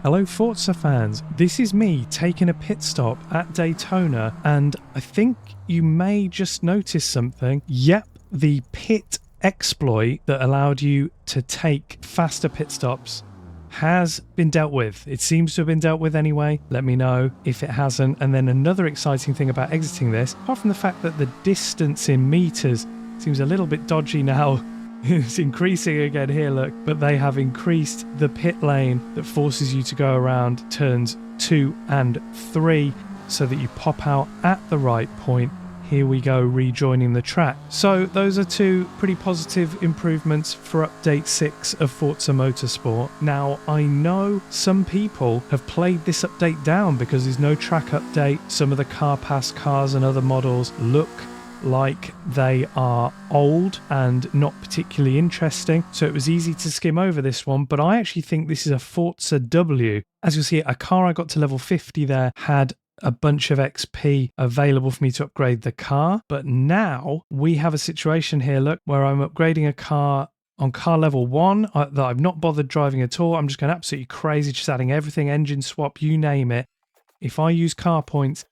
Hello Forza fans, this is me taking a pit stop at Daytona, and I think you may just notice something. Yep, the pit exploit that allowed you to take faster pit stops has been dealt with. It seems to have been dealt with anyway. Let me know if it hasn't. And then another exciting thing about exiting this, apart from the fact that the distance in meters seems a little bit dodgy now. It's increasing again here, look, but they have increased the pit lane that forces you to go around turns 2 and 3 so that you pop out at the right point. Here we go, rejoining the track. So those are two pretty positive improvements for update 6 of Forza Motorsport. Now, I know some people have played this update down because there's no track update. Some of the car pass cars and other models look like they are old and not particularly interesting, so it was easy to skim over this one, but I actually think this is a Forza W. As you'll see, a car I got to level 50 there had a bunch of XP available for me to upgrade the car, but now we have a situation here, look, where I'm upgrading a car on car level 1 that I've not bothered driving at all. I'm just going absolutely crazy, just adding everything, engine swap, you name it. If I use car points,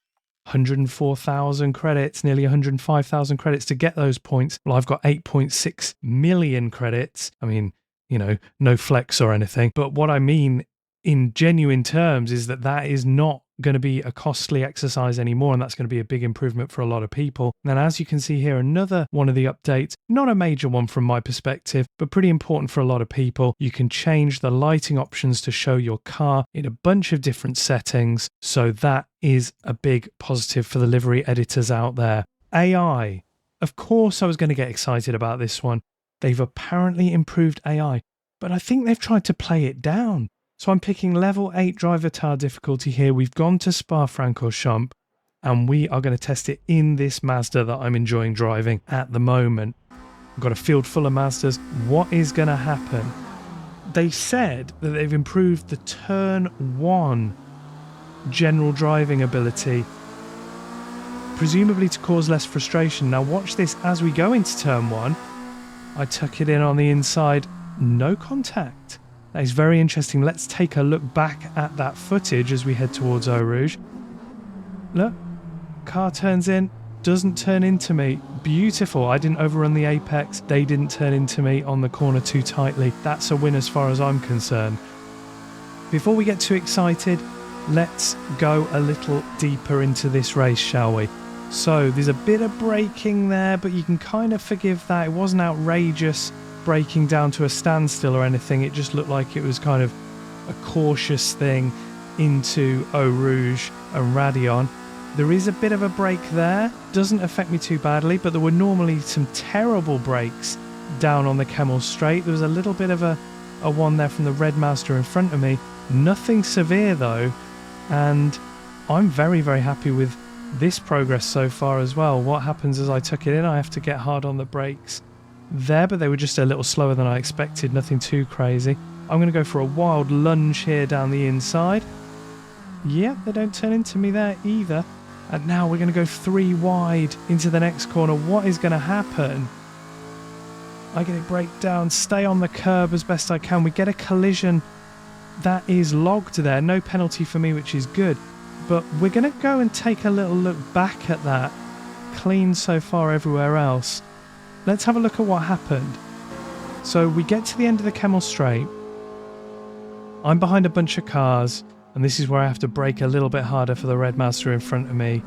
104,000 credits, nearly 105,000 credits to get those points. Well, I've got 8.6 million credits. I mean, you know, no flex or anything. But what I mean in genuine terms is that is not going to be a costly exercise anymore, and that's going to be a big improvement for a lot of people. And as you can see here, another one of the updates, not a major one from my perspective, but pretty important for a lot of people. You can change the lighting options to show your car in a bunch of different settings, so that is a big positive for the livery editors out there. AI. Of course I was going to get excited about this one. They've apparently improved AI, but I think they've tried to play it down. So I'm picking level 8 driver tire difficulty here. We've gone to Spa-Francorchamps and we are going to test it in this Mazda that I'm enjoying driving at the moment. I've got a field full of Mazdas. What is going to happen? They said that they've improved the turn 1 general driving ability, presumably to cause less frustration. Now watch this as we go into turn 1. I tuck it in on the inside, no contact. That is very interesting. Let's take a look back at that footage as we head towards Eau Rouge. Look, car turns in, doesn't turn into me. Beautiful. I didn't overrun the apex. They didn't turn into me on the corner too tightly. That's a win as far as I'm concerned. Before we get too excited, let's go a little deeper into this race, shall we? So there's a bit of braking there, but you can kind of forgive that. It wasn't outrageous braking down to a standstill or anything. It just looked like it was kind of a cautious thing into Eau Rouge and Radion. There is a bit of a break there. Doesn't affect me too badly, but there were normally some terrible breaks down on the Kemmel Straight. There was a little bit of a one there from the red Mazda in front of me. Nothing severe though, and I'm very, very happy with this progress so far as well. What happens as I tuck it in, I have to get hard on the brakes there, but they were just a little slower than I expected, nothing too crazy. I'm going to go for a wild lunge here down the inside. Yeah, they don't turn into me there either. And now we're going to go 3 wide into the next corner. What is going to happen? I get it break down, stay on the curb as best I can. We get a collision that is logged there. No penalty for me, which is good. But we're going to go and take a little look back at that. Clean so far everywhere else. Let's have a look at what happened. So we get to the end of the Kemmel Straight. I'm behind a bunch of cars, and this is where I have to brake a little bit harder for the red Mazda in front of me.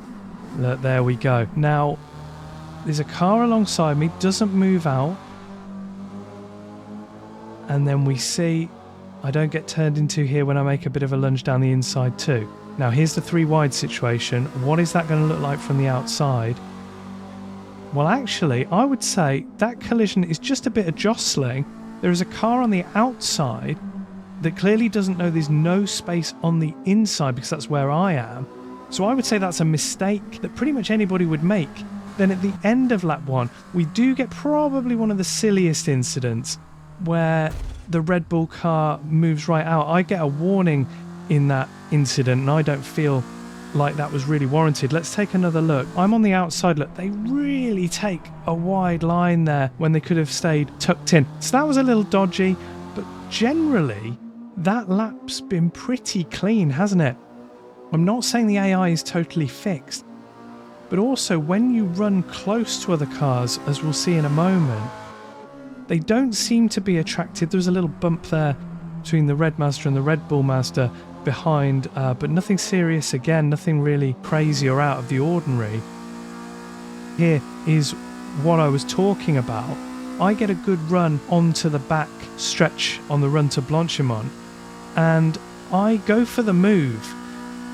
Look, there we go. Now, there's a car alongside me, doesn't move out. And then we see I don't get turned into here when I make a bit of a lunge down the inside too. Now here's the 3 wide situation. What is that going to look like from the outside? Well, actually, I would say that collision is just a bit of jostling. There is a car on the outside that clearly doesn't know there's no space on the inside because that's where I am. So I would say that's a mistake that pretty much anybody would make. Then at the end of lap 1, we do get probably one of the silliest incidents where the Red Bull car moves right out. I get a warning in that incident and I don't feel like that was really warranted. Let's take another look. I'm on the outside. Look, they really take a wide line there when they could have stayed tucked in. So that was a little dodgy, but generally that lap's been pretty clean, hasn't it? I'm not saying the AI is totally fixed, but also when you run close to other cars, as we'll see in a moment, they don't seem to be attracted. There's a little bump there between the red Mazda and the Red Bull Mazda behind, but nothing serious again, nothing really crazy or out of the ordinary. Here is what I was talking about. I get a good run onto the back stretch on the run to Blanchimont, and I go for the move.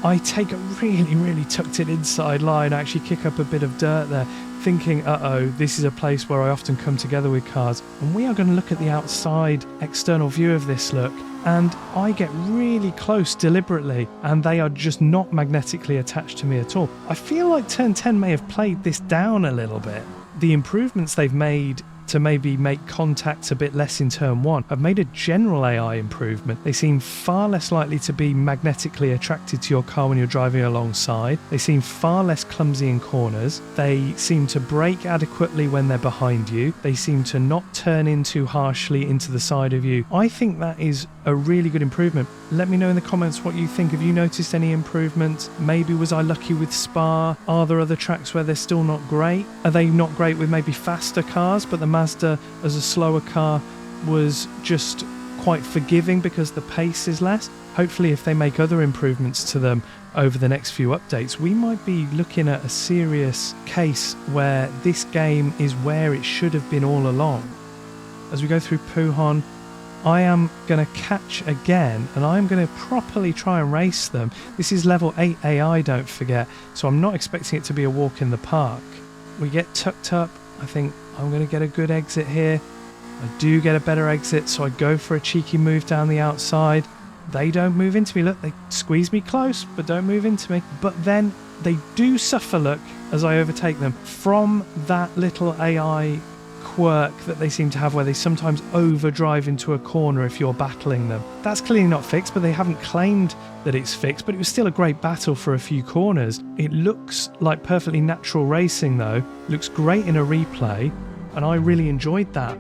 I take a really tucked in inside line, actually kick up a bit of dirt there, thinking, uh-oh, this is a place where I often come together with cars. And we are going to look at the outside external view of this look, and I get really close deliberately, and they are just not magnetically attached to me at all. I feel like Turn 10 may have played this down a little bit. The improvements they've made to maybe make contacts a bit less in turn 1 have made a general AI improvement. They seem far less likely to be magnetically attracted to your car when you're driving alongside. They seem far less clumsy in corners. They seem to brake adequately when they're behind you. They seem to not turn in too harshly into the side of you. I think that is a really good improvement. Let me know in the comments what you think. Have you noticed any improvements? Maybe was I lucky with Spa? Are there other tracks where they're still not great? Are they not great with maybe faster cars, but the Mazda as a slower car was just quite forgiving because the pace is less? Hopefully if they make other improvements to them over the next few updates, we might be looking at a serious case where this game is where it should have been all along. As we go through Pujon, I am going to catch again, and I'm going to properly try and race them. This is level 8 AI, don't forget, so I'm not expecting it to be a walk in the park. We get tucked up. I think I'm going to get a good exit here. I do get a better exit, so I go for a cheeky move down the outside. They don't move into me. Look, they squeeze me close, but don't move into me. But then they do suffer, look, as I overtake them from that little AI quirk that they seem to have where they sometimes overdrive into a corner if you're battling them. That's clearly not fixed, but they haven't claimed that it's fixed, but it was still a great battle for a few corners. It looks like perfectly natural racing though. Looks great in a replay, and I really enjoyed that.